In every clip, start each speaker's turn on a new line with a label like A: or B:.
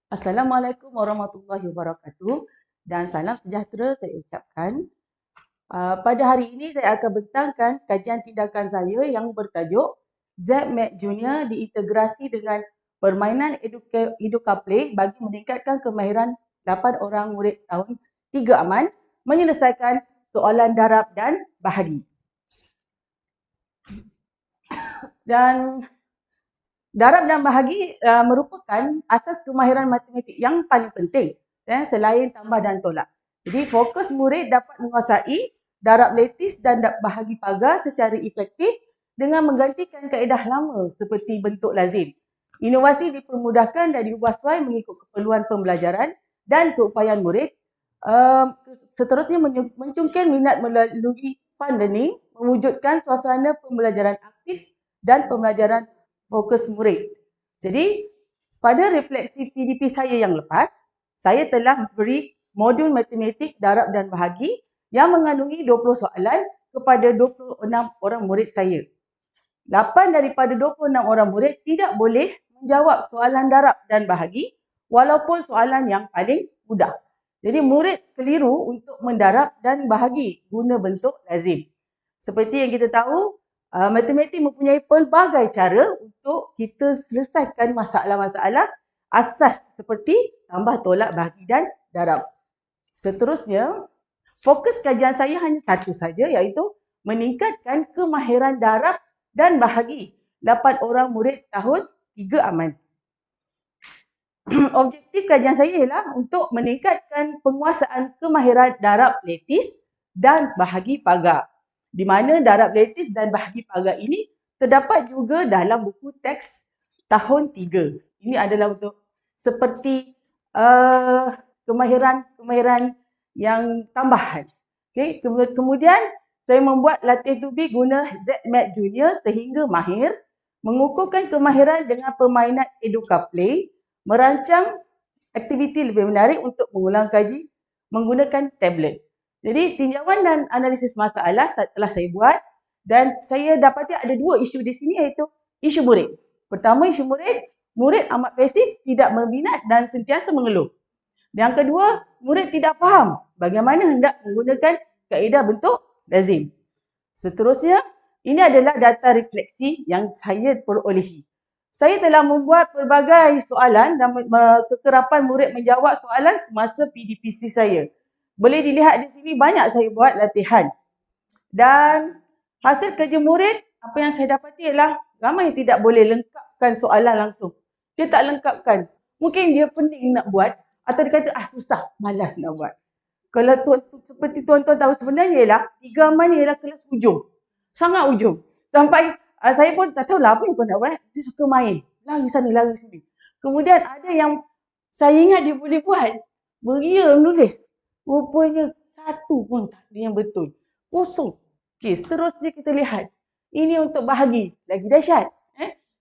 A: Assalamualaikum warahmatullahi wabarakatuh dan salam sejahtera saya ucapkan. Pada hari ini saya akan bentangkan kajian tindakan saya yang bertajuk ZMAT Junior diintegrasi dengan permainan EducaPlay bagi meningkatkan kemahiran 8 orang murid tahun 3 Aman menyelesaikan soalan darab dan bahagi. Dan darab dan bahagi merupakan asas kemahiran matematik yang paling penting selain tambah dan tolak. Jadi fokus murid dapat menguasai darab lattice dan bahagi pagar secara efektif dengan menggantikan kaedah lama seperti bentuk lazim. Inovasi dipermudahkan dan diubah sesuai mengikut keperluan pembelajaran dan keupayaan murid. Seterusnya mencungkil minat melalui fun learning, mewujudkan suasana pembelajaran aktif dan pembelajaran fokus murid. Jadi, pada refleksi PDP saya yang lepas, saya telah beri modul matematik darab dan bahagi yang mengandungi 20 soalan kepada 26 orang murid saya. 8 daripada 26 orang murid tidak boleh menjawab soalan darab dan bahagi walaupun soalan yang paling mudah. Jadi murid keliru untuk mendarab dan bahagi guna bentuk lazim. Seperti yang kita tahu, matematik mempunyai pelbagai cara untuk kita selesaikan masalah-masalah asas seperti tambah, tolak, bahagi dan darab. Seterusnya, fokus kajian saya hanya satu saja, iaitu meningkatkan kemahiran darab dan bahagi 8 orang murid tahun 3 Aman. Objektif kajian saya ialah untuk meningkatkan penguasaan kemahiran darab lattice dan bahagi pagar. Di mana darab lattice dan bahagi pagar ini terdapat juga dalam buku teks tahun 3. Ini adalah untuk seperti kemahiran yang tambahan. Okay. Kemudian saya membuat latihan tubi guna ZMAT Junior sehingga mahir, mengukuhkan kemahiran dengan permainan EducaPlay, merancang aktiviti lebih menarik untuk mengulang kaji menggunakan tablet. Jadi tinjauan dan analisis masalah telah saya buat dan saya dapati ada dua isu di sini, iaitu isu murid. Pertama, isu murid amat pasif, tidak berminat dan sentiasa mengeluh. Yang kedua, murid tidak faham bagaimana hendak menggunakan kaedah bentuk lazim. Seterusnya, ini adalah data refleksi yang saya perolehi. Saya telah membuat pelbagai soalan dan kekerapan murid menjawab soalan semasa PDPC saya. Boleh dilihat di sini banyak saya buat latihan. Dan hasil kerja murid, apa yang saya dapati ialah ramai yang tidak boleh lengkapkan soalan langsung. Dia tak lengkapkan. Mungkin dia pening nak buat atau dia kata susah, malas nak buat. Kalau seperti tuan-tuan tahu, sebenarnya ialah 3 Aman ialah kelas ujung. Sangat ujung. Sampai saya pun tak tahu lah apa yang kau nak buat. Dia suka main. Lari sana, lari sini. Kemudian ada yang saya ingat dia boleh buat. Beria menulis. Rupanya satu pun tak ada yang betul. Kosong. Okey, seterusnya kita lihat. Ini untuk bahagi. Lagi dahsyat.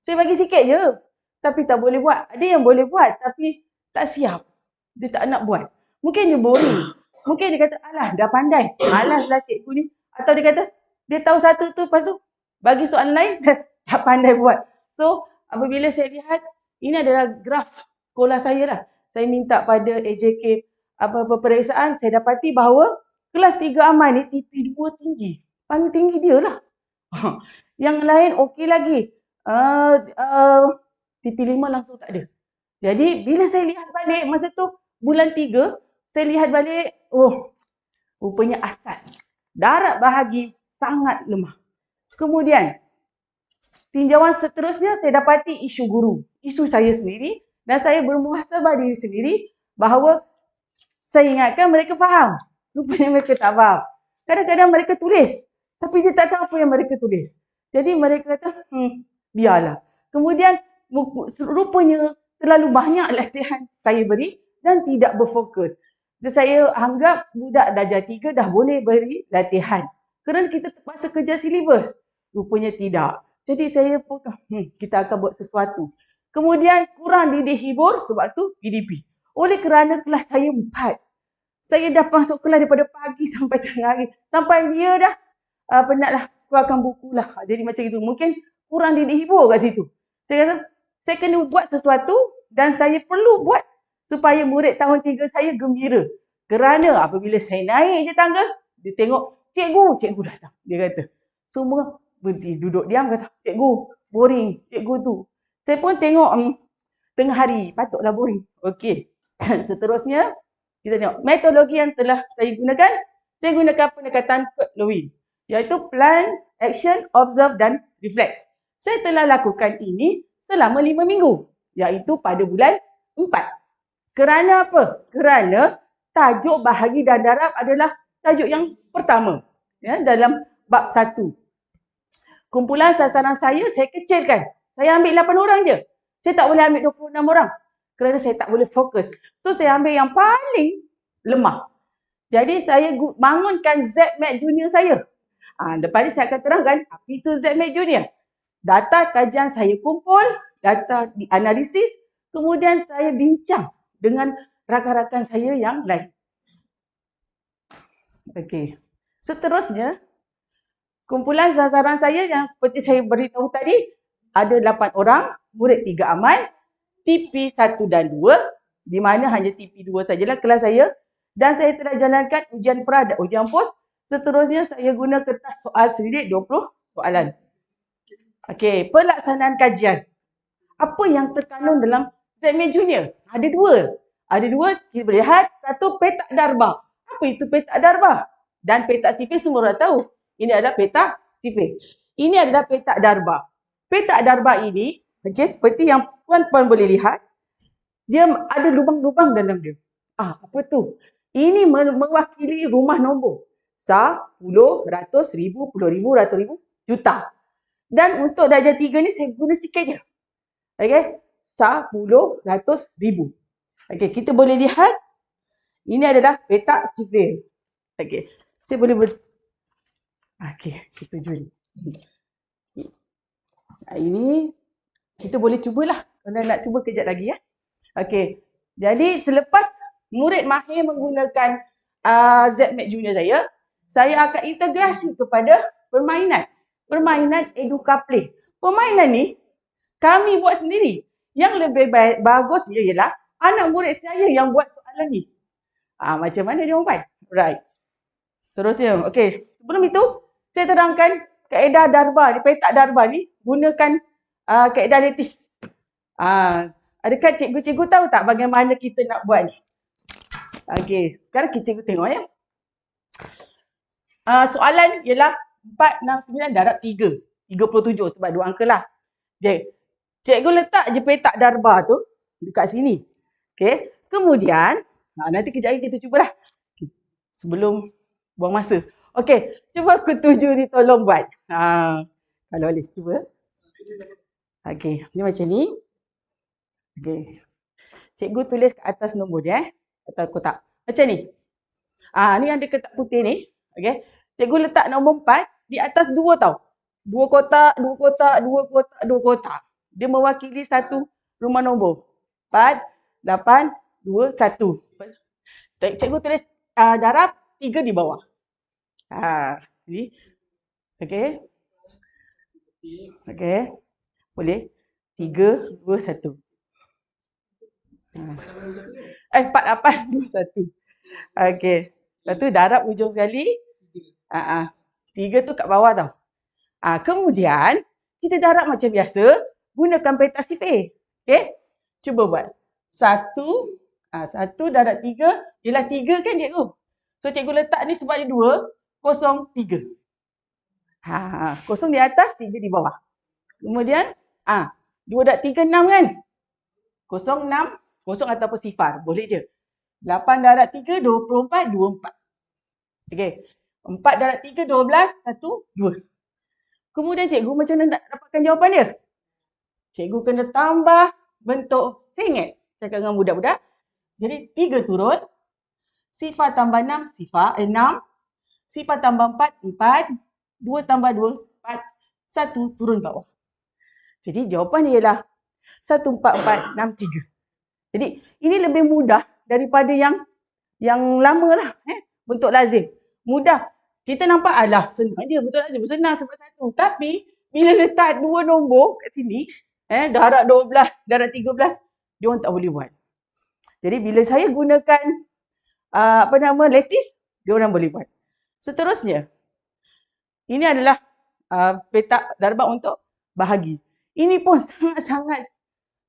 A: Saya bagi sikit je. Tapi tak boleh buat. Ada yang boleh buat tapi tak siap. Dia tak nak buat. Mungkin dia boring. Mungkin dia kata, alah dah pandai. Malaslah cikgu ni. Atau dia kata, dia tahu satu tu, lepas tu bagi soalan lain, tak pandai buat. So, apabila saya lihat, ini adalah graf sekolah saya lah. Saya minta pada AJK peperiksaan, saya dapati bahawa kelas 3 Aman ni TP2 tinggi. Paling tinggi dia lah. Yang lain okey lagi. TP5 langsung tak ada. Jadi, bila saya lihat balik masa tu, bulan 3, saya lihat balik, rupanya asas darab bahagi sangat lemah. Kemudian, tinjauan seterusnya saya dapati isu guru. Isu saya sendiri dan saya bermuhasabah diri sendiri bahawa saya ingatkan mereka faham. Rupanya mereka tak faham. Kadang-kadang mereka tulis tapi dia tak tahu apa yang mereka tulis. Jadi mereka kata, biarlah. Kemudian, rupanya terlalu banyak latihan saya beri dan tidak berfokus. Jadi saya anggap budak darjah 3 dah boleh beri latihan. Kerana kita terpaksa kerja silibus. Rupanya tidak. Jadi saya pun, kita akan buat sesuatu. Kemudian kurang didik hibur sebab tu PDP. Oleh kerana kelas saya 4. Saya dah masuk kelas daripada pagi sampai tengah hari. Sampai dia dah penatlah keluarkan buku lah. Jadi macam itu. Mungkin kurang didik hibur kat situ. Saya rasa saya kena buat sesuatu dan saya perlu buat supaya murid tahun 3 saya gembira. Kerana apabila saya naik je tangga, dia tengok, cikgu datang. Dia kata, semua berhenti, duduk diam kata, cikgu, boring, cikgu tu. Saya pun tengok, tengah hari, patutlah boring. Okey. Seterusnya, kita tengok metodologi yang telah saya gunakan. Saya gunakan pendekatan Kurt Lewin, iaitu plan, action, observe dan reflect. Saya telah lakukan ini selama 5 minggu, iaitu pada bulan 4. Kerana apa? Kerana tajuk bahagi dan darab adalah tajuk yang pertama, ya, dalam bab 1. Kumpulan sasaran saya kecilkan. Saya ambil 8 orang je. Saya tak boleh ambil 26 orang. Kerana saya tak boleh fokus. So, saya ambil yang paling lemah. Jadi, saya bangunkan ZMAT Junior saya. Lepas ni saya akan terangkan apa itu ZMAT Junior. Data kajian saya kumpul, data dianalisis, kemudian saya bincang dengan rakan-rakan saya yang lain. Okey. Seterusnya, kumpulan sasaran saya yang seperti saya beritahu tadi, ada 8 orang, murid 3 amal, TP 1 dan 2, di mana hanya TP 2 sajalah kelas saya, dan saya telah jalankan ujian pra dan ujian pos. Seterusnya saya guna kertas soal selidik 20 soalan. Okey, pelaksanaan kajian. Apa yang terkandung dalam ZMAT Junior? Ada 2. Ada 2, kita boleh lihat. Satu, petak darba. Apa itu petak darba? Dan petak sifir semua orang tahu. Ini adalah petak sifir. Ini adalah petak darba. Petak darba ini, okey, seperti yang puan-puan boleh lihat, dia ada lubang-lubang dalam dia. Apa tu? Ini mewakili rumah nombor. Sah, puluh, ratus, ribu, puluh ribu, ratus ribu, juta. Dan untuk darjah 3 ni saya guna sikit je. Okey, sah, puluh, ratus, ribu. Okey, kita boleh lihat ini adalah petak sifir. Okey, saya boleh okey, kita jual. Ini kita boleh cubalah. Kalau nak cuba kejap lagi ya. Okey. Jadi selepas murid mahir menggunakan ZMAT Junior saya akan integrasi kepada permainan. Permainan EducaPlay. Permainan ni kami buat sendiri. Yang lebih bagus ialah anak murid saya yang buat soalan ni. Macam mana dia orang buat? Right. Seterusnya. Okey. Sebelum itu, saya terangkan kaedah darba ni, petak darba ni gunakan kaedah lattice. Adakah cikgu-cikgu tahu tak bagaimana kita nak buat ni? Okey, sekarang cikgu tengok ya. Soalan ialah 469 darab 3. 37 sebab 2 angka lah. Jadi, cikgu letak je petak darba tu dekat sini. Okey, kemudian nanti kejap lagi kita cubalah. Sebelum buang masa. Okey, cuba ketujuh ni tolong buat. Kalau boleh cuba. Okey, ni macam ni. Okey. Cikgu tulis kat atas nombor dia atas kotak. Macam ni. Ni yang ada kotak putih ni. Okey. Cikgu letak nombor 4 di atas 2 tau. 2 kotak, 2 kotak, 2 kotak, 2 kotak. Dia mewakili satu rumah nombor. 4, 8, 2, 1. Cikgu tulis darab 3 di bawah. Ni. Okey. Okey. Boleh. 3, 2, 1. 4, 8, 2, 1. Okey. Lepas tu darab ujung sekali. 3 tu kat bawah tau. Kemudian, kita darab macam biasa. Gunakan petak sifir. Okey. Cuba buat. 1 darab 3. Ialah 3 kan cikgu? So, cikgu letak ni sebab dia 2. 0, 3. 0 di atas, 3 di bawah. Kemudian, 2 darab 3, 6 kan? 0, 6. 0 ataupun sifar. Boleh je. 8 darab 3, 24, 24. Okey. 4 darab 3, 12, 1, 2. Kemudian cikgu macam mana nak dapatkan jawapan dia? Cikgu kena tambah bentuk sengit. Cakap dengan budak-budak. Jadi 3 turun. Sifar tambah 6, sifar 6. Sifar tambah 4, 4. 2 tambah 2, 4. 1 turun bawah. Jadi jawapan ialah 1, 4, 4, 6, 3. Jadi ini lebih mudah daripada yang lama lah. Bentuk lazim. Mudah. Kita nampak senang je bentuk lazim. Senang sebab 1. Tapi bila letak 2 nombor kat sini, darab 12, darab 13, dia orang tak boleh buat. Jadi bila saya gunakan lattice, dia orang boleh buat. Seterusnya, ini adalah petak darabah untuk bahagi. Ini pun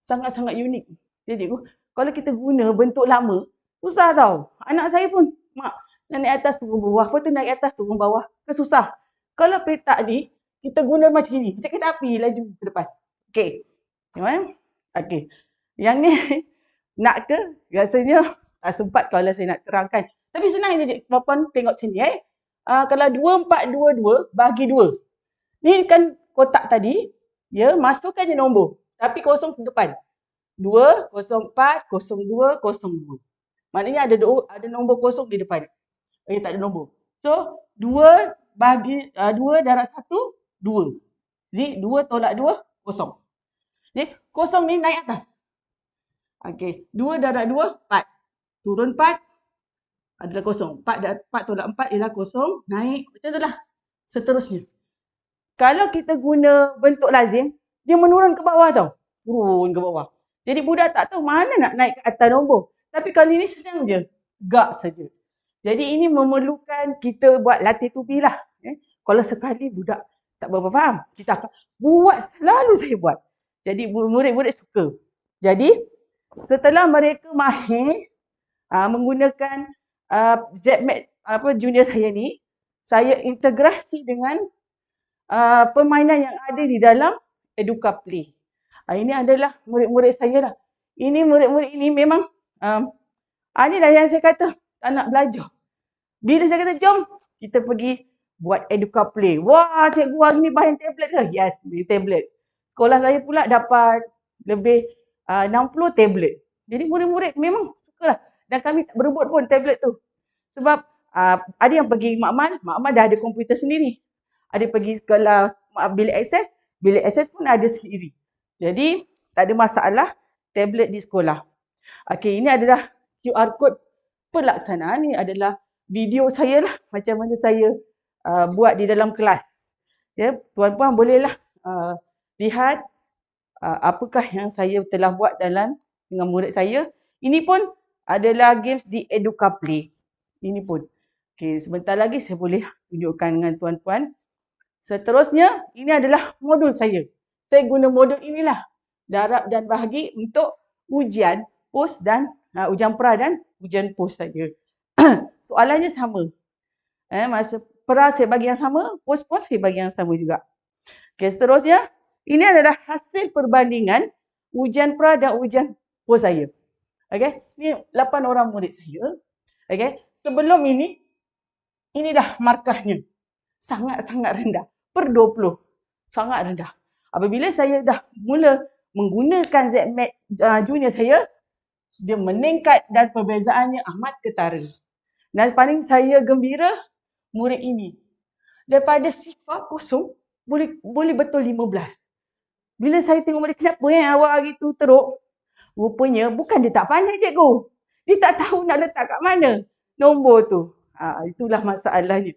A: sangat-sangat unik. Jadi kalau kita guna bentuk lama, susah tau. Anak saya pun, mak, nak naik atas turun bawah, lepas tu naik atas turun bawah, kan susah. Kalau petak ni, kita guna macam ni, macam kereta api laju ke depan. Okey. Tengok. Okey. Yang ni, nak ke? Rasanya tak sempat kalau saya nak terangkan. Tapi senang je cik, puan tengok sini kalau 2422 bahagi 2. Ni kan kotak tadi, ya, masukkan je nombor. Tapi kosong depan. 2, 04, 02, 02. Maknanya ada nombor kosong di depan. Tak ada nombor. So, 2 bahagi 2 darab 1, 2. Jadi, 2 tolak 2, kosong. Jadi, kosong ni naik atas. Okey, 2 darab 2, 4. Turun 4 adalah kosong. 4 tolak 4 ialah kosong. Naik. Macam itulah. Seterusnya. Kalau kita guna bentuk lazim, dia menurun ke bawah tau. Turun ke bawah. Jadi budak tak tahu mana nak naik ke atas nombor. Tapi kali ni senang je. Gak saja. Jadi ini memerlukan kita buat latih tubi lah. Kalau sekali budak tak berapa faham, kita akan buat, selalu saya buat. Jadi murid-murid suka. Jadi setelah mereka mahir menggunakan ZMAT junior saya ni, saya integrasi dengan permainan yang ada di dalam Educa Play. Ini adalah murid-murid saya lah. Ini murid-murid ini memang inilah yang saya kata tak nak belajar. Bila saya kata jom kita pergi buat Educa Play. Wah, cikgu hari ni bahan tablet ke? Yes, tablet. Sekolah saya pula dapat lebih 60 tablet. Jadi murid-murid memang sukalah. Dan kami tak berebut pun tablet tu. Sebab ada yang pergi makmal dah ada komputer sendiri. Ada pergi sekolah bilik akses pun ada sendiri. Jadi tak ada masalah tablet di sekolah. Okey, ini adalah QR code pelaksanaan. Ini adalah video saya lah, macam mana saya buat di dalam kelas. Ya, tuan-puan bolehlah lihat apakah yang saya telah buat dengan murid saya. Ini pun adalah games di Educa Play. Ini pun. Okey, sebentar lagi saya boleh tunjukkan dengan tuan-puan. Seterusnya, ini adalah modul saya. Saya guna modul inilah, darab dan bahagi untuk ujian pos dan ujian pra dan ujian pos saja. Soalannya sama. Masa pra saya bagi yang sama, pos pun saya bagi yang sama juga. Okey, seterusnya, ini adalah hasil perbandingan ujian pra dan ujian pos saya. Okey, ini 8 orang murid saya. Okey, sebelum ini dah markahnya. Sangat-sangat rendah. Per 20. Sangat rendah. Apabila saya dah mula menggunakan ZMAT junior saya, dia meningkat dan perbezaannya amat ketara. Dan paling saya gembira, murid ini. Daripada sifar kosong, boleh betul 15. Bila saya tengok murid, kenapa awak hari tu teruk? Rupanya bukan dia tak pandai cikgu. Dia tak tahu nak letak kat mana nombor tu. Itulah masalahnya.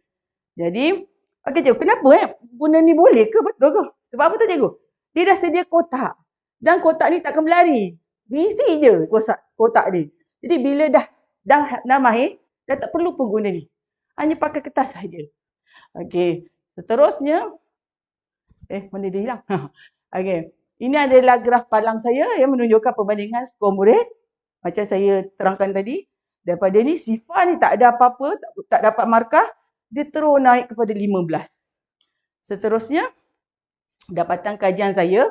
A: Jadi, okey cikgu, kenapa guna ni boleh ke? Betul ke? Sebab apa tu cikgu? Dia dah sedia kotak. Dan kotak ni takkan berlari. Isi je kotak ni. Jadi bila dah mahir, dah tak perlu pun guna ni. Hanya pakai kertas saja. Okey, seterusnya. Mana dia hilang? Okey. Ini adalah graf palang saya yang menunjukkan perbandingan skor murid. Macam saya terangkan tadi. Daripada ni, sifar ni tak ada apa-apa, tak dapat markah. Dia terus naik kepada 15. Seterusnya, dapatan kajian saya.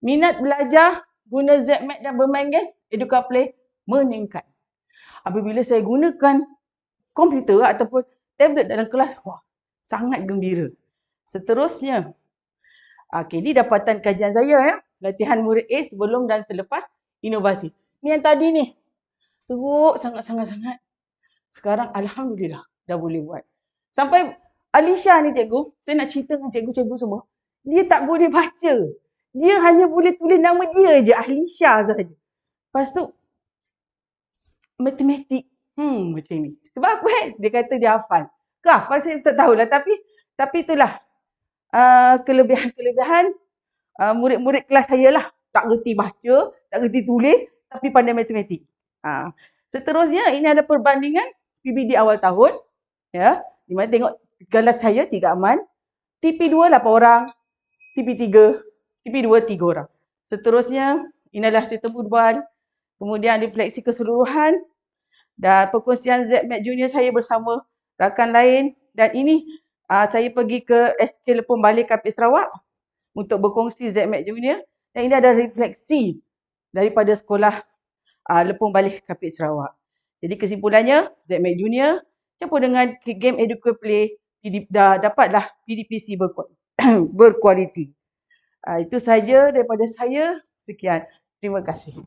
A: Minat belajar guna ZMAT dan bermain game Educa Play meningkat. Apabila saya gunakan komputer ataupun tablet dalam kelas, wah, sangat gembira. Seterusnya, okey, ini dapatan kajian saya ya. Latihan murid A sebelum dan selepas inovasi. Ni yang tadi ni. Teruk sangat-sangat. Sekarang alhamdulillah dah boleh buat. Sampai Alisha ni cikgu, saya nak cerita dengan cikgu-cikgu semua. Dia tak boleh baca. Dia hanya boleh tulis nama dia je, Alisha sahaja. Lepas tu matematik, macam ni. Sebab apa Dia kata dia hafal. Ke hafal saya tak tahulah, tapi itulah kelebihan murid-murid kelas saya lah. Tak reti baca, tak reti tulis, tapi pandai matematik. Seterusnya ini ada perbandingan PBD awal tahun. Ya, di mana tengok kelas saya 3 aman, TP2 8 orang, TP3, TP2 3 orang. Seterusnya inilah sistem urban, kemudian refleksi keseluruhan dan perkongsian ZMAT Junior saya bersama rakan lain, dan ini saya pergi ke SK Lepong Balai Kapit Sarawak untuk berkongsi ZMAT Junior, dan ini ada refleksi daripada sekolah Lepong Balai Kapit Sarawak. Jadi kesimpulannya, ZMAT Junior campur dengan game Educa Play dah dapatlah PDPC berkualiti. Itu sahaja daripada saya. Sekian. Terima kasih.